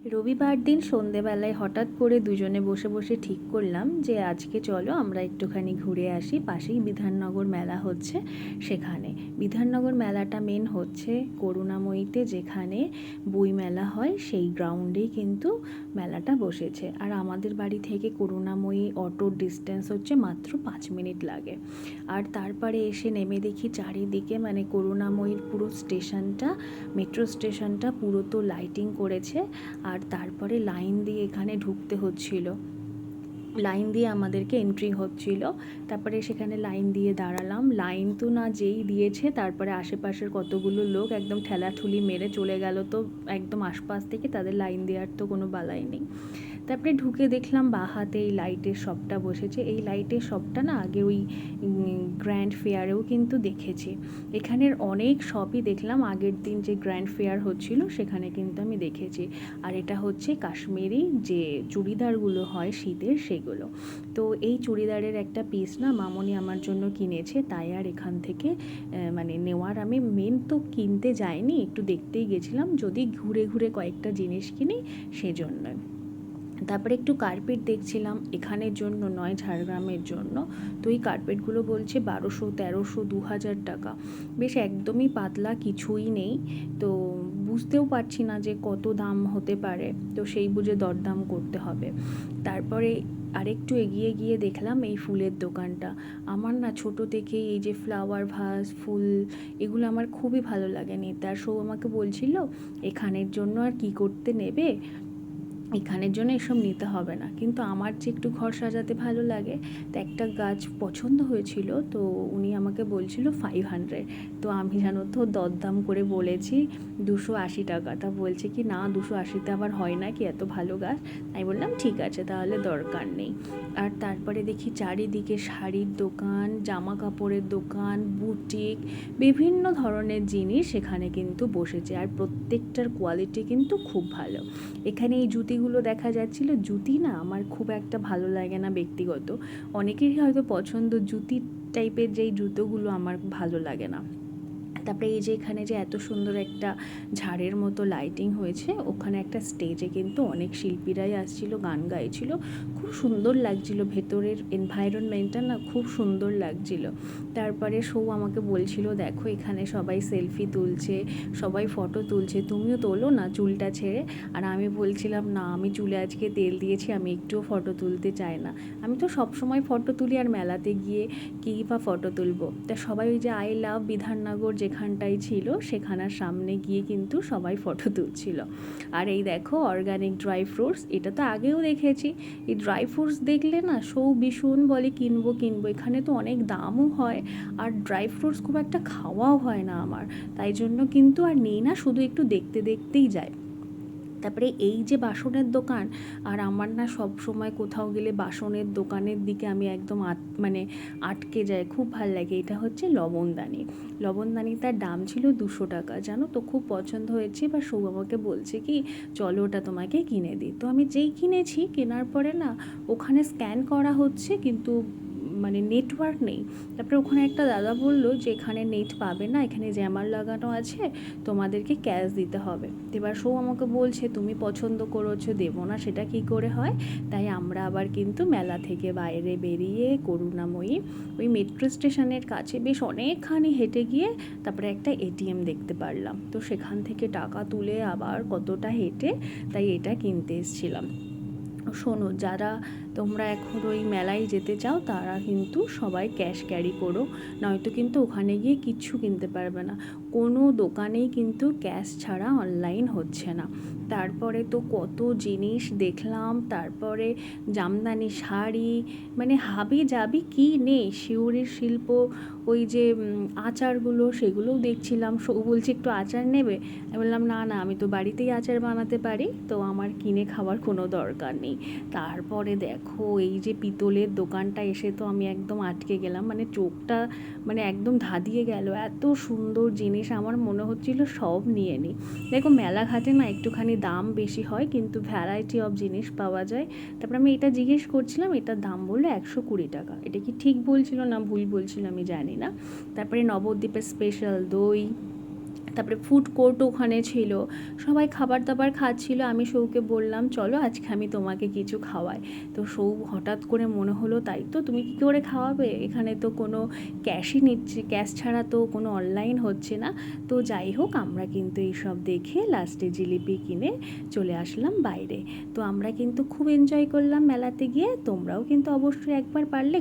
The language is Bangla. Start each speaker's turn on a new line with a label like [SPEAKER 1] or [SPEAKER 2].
[SPEAKER 1] রবিবার দিন সন্ধেবেলায় হঠাৎ করে দুজনে বসে বসে ঠিক করলাম যে আজকে চলো আমরা একটুখানি ঘুরে আসি। পাশেই বিধাননগর মেলা হচ্ছে, সেখানে বিধাননগর মেলাটা মেন হচ্ছে করুণাময়ীতে, যেখানে বই মেলা হয় সেই গ্রাউন্ডেই কিন্তু মেলাটা বসেছে। আর আমাদের বাড়ি থেকে করুণাময়ী অটোর ডিস্টেন্স হচ্ছে মাত্র 5 মিনিট লাগে। আর তারপরে এসে নেমে দেখি চারিদিকে মানে করুণাময়ীর পুরো স্টেশনটা, মেট্রো স্টেশনটা পুরো তো লাইটিং করেছে। আর তারপরে লাইন দিয়ে এখানে ঢুকতে হচ্ছিল, লাইন দিয়ে আমাদেরকে এন্ট্রি হচ্ছিল। তারপরে সেখানে লাইন দিয়ে দাঁড়ালাম। লাইন তো না যেই দিয়েছে, তারপরে আশেপাশের কতগুলো লোক একদম ঠেলাঠুলি মেরে চলে গেল, তো একদম আশপাশ থেকে তাদের লাইন দেওয়ার তো কোনো বালাই নেই। তারপরে ঢুকে দেখলাম বাঁ হাতে এই লাইটের শপটা বসেছে। এই লাইটের শপটা না আগে ওই গ্র্যান্ড ফেয়ারেও কিন্তু দেখেছি। এখানের অনেক শপই দেখলাম আগের দিন যে গ্র্যান্ড ফেয়ার হচ্ছিল সেখানে কিন্তু আমি দেখেছি। আর এটা হচ্ছে কাশ্মীরি যে চুড়িদারগুলো হয় শীতের, সেগুলো। তো এই চুড়িদারের একটা পিস না মামনি আমার জন্য কিনেছে, তাই আর এখান থেকে মানে নেওয়ার, আমি মেন তো কিনতে যাইনি, একটু দেখতেই গেছিলাম যদি ঘুরে ঘুরে কয়েকটা জিনিস কিনি সেজন্য। তারপরে একটু কার্পেট দেখছিলাম, এখানের জন্য নয়, ঝাড়গ্রামের জন্য। তো এই কার্পেটগুলো বলছে 1200, 1300, 2000 টাকা। বেশ একদমই পাতলা, কিছুই নেই। তো বুঝতেও পারছি না যে কত দাম হতে পারে, তো সেই বুঝে দরদাম করতে হবে। তারপরে আরেকটু এগিয়ে গিয়ে দেখলাম এই ফুলের দোকানটা। আমার না ছোটো থেকেই এই যে ফ্লাওয়ার ভাস, ফুল, এগুলো আমার খুবই ভালো লাগে। নেতার সৌ আমাকে বলছিল এখানের জন্য আর কি করতে নেবে, এখানের জন্য এসব নিতে হবে না, কিন্তু আমার যে একটু ঘর সাজাতে ভালো লাগে, তো একটা গাছ পছন্দ হয়েছিল, তো উনি আমাকে বলছিল 500। তো আমি জানো তো দরদাম করে বলেছি 280 টাকা। তা বলছে কি না 280তে আবার হয় না কি, এত ভালো গাছ। আমি বললাম ঠিক আছে তাহলে দরকার নেই। আর তারপরে দেখি চারিদিকে শাড়ির দোকান, জামা কাপড়ের দোকান, বুটিক, বিভিন্ন ধরনের জিনিস এখানে কিন্তু বসেছে। আর প্রত্যেকটার কোয়ালিটি কিন্তু খুব ভালো। এখানে এই জুতিগুলো দেখা যাচ্ছিল, জুতি না আমার খুব একটা ভালো লাগে না ব্যক্তিগত, অনেকেরই হয়তো পছন্দ জুতি টাইপের যেই জুতোগুলো, আমার ভালো লাগে না। তারপরে এই যে এখানে যে এত সুন্দর একটা ঝাড়ের মতো লাইটিং হয়েছে, ওখানে একটা স্টেজে কিন্তু অনেক শিল্পীরাই আসছিল, গান গাইছিল, খুব সুন্দর লাগছিল। ভেতরের এনভায়রনমেন্টটা না খুব সুন্দর লাগছিল। তারপরে শো আমাকে বলছিল দেখো এখানে সবাই সেলফি তুলছে, সবাই ফটো তুলছে, তুমিও তোলো না চুলটা ছেড়ে। আর আমি বলছিলাম না, আমি চুলে আজকে তেল দিয়েছি, আমি একটুও ফটো তুলতে চাই না। আমি তো সবসময় ফটো তুলি, আর মেলাতে গিয়ে কী বা ফটো তুলবো। তা সবাই ওই যে আই লাভ বিধাননগর যেখানটাই ছিল সেখানার সামনে গিয়ে কিন্তু সবাই ফটো তুলছিল। আর এই দেখো অর্গানিক ড্রাই ফ্রুটস, এটা তো আগেও দেখেছি। এই ড্রাই ফ্রুটস দেখলে না সৌ ভীষণ বলে কিনবো কিনবো, এখানে তো অনেক দামও হয়, আর ড্রাই ফ্রুটস খুব একটা খাওয়াও হয় না আমার, তাই জন্য কিন্তু আর নেই না, শুধু একটু দেখতে দেখতেই যায়। তারপরে এই যে বাসনের দোকান, আর আমার না সব সময় কোথাও গেলে বাসনের দোকানের দিকে আমি একদম মানে আটকে যায়, খুব ভাল লাগে। এটা হচ্ছে লবণদানি। লবণদানিটার দাম ছিল 200 টাকা, জানো তো খুব পছন্দ হয়েছে। বা সৌ আমাকে বলছে কি চলো ওটা তোমাকে কিনে দিই। তো আমি যেই কিনেছি, কেনার পরে না ওখানে স্ক্যান করা হচ্ছে কিন্তু মানে নেটওয়ার্ক নেই। তারপরে ওখানে একটা দাদা বললো যে এখানে নেট পাবে না, এখানে জ্যামার লাগানো আছে, তোমাদেরকে ক্যাশ দিতে হবে। এবার সৌ আমাকে বলছে তুমি পছন্দ করেছো, দেবো না সেটা কী করে হয়। তাই আমরা আবার কিন্তু মেলা থেকে বাইরে বেরিয়ে করুণাময়ী ওই মেট্রো স্টেশনের কাছে বেশ অনেকখানি হেঁটে গিয়ে তারপরে একটা এটিএম দেখতে পারলাম, তো সেখান থেকে টাকা তুলে আবার কতটা হেঁটে তাই এটা কিনতে এসেছিলাম। শোনো, যারা তোমরা এখন ওই মেলায় যেতে চাও তারা কিন্তু সবাই ক্যাশ ক্যারি করো, নয়তো কিন্তু ওখানে গিয়ে কিচ্ছু কিনতে পারবে না। কোনো দোকানেই কিন্তু ক্যাশ ছাড়া অনলাইন হচ্ছে না। তারপরে তো কত জিনিস দেখলাম, তারপরে জামদানি শাড়ি, মানে হাবি যাবি কি নেই, সিউড়ির শিল্প, ওই যে আচারগুলো সেগুলোও দেখছিলাম। সৌ বলছে একটু আচার নেবে, আমি বললাম না না, আমি তো বাড়িতেই আচার বানাতে পারি, তো আমার কিনে খাওয়ার কোনো দরকার নেই। তারপরে দেখো এই যে পিতলের দোকানটা এসে তো আমি একদম আটকে গেলাম, মানে চোখটা মানে একদম ধাঁধিয়ে গেল, এত সুন্দর জিনিস, আমার মনে হচ্ছিল সব নিয়ে নিই। দেখো মেলাঘাটে না একটুখানি দাম বেশি হয়, কিন্তু ভ্যারাইটি অফ জিনিস পাওয়া যায়। তারপর আমি এটা জিজ্ঞেস করছিলাম, এটার দাম বললো 120 টাকা। এটা কি ঠিক বলছিল না ভুল বলছিল আমি জানি না। তারপরে নবদ্বীপের স্পেশাল দই, তারপরে ফুড কোর্টও ওখানে ছিল, সবাই খাবার দাবার খাচ্ছিল। আমি সৌকে বললাম চলো আজকে আমি তোমাকে কিছু খাওয়াই। তো সৌ হঠাৎ করে মনে হলো তাই তো, তুমি কী করে খাওয়াবে, এখানে তো কোনো ক্যাশই নিচ্ছে, ক্যাশ ছাড়া তো কোনো অনলাইন হচ্ছে না। তো যাই হোক, আমরা কিন্তু এইসব দেখে লাস্টে জিলিপি কিনে চলে আসলাম বাইরে। তো আমরা কিন্তু খুব এনজয় করলাম মেলাতে গিয়ে। তোমরাও কিন্তু অবশ্যই একবার পারলে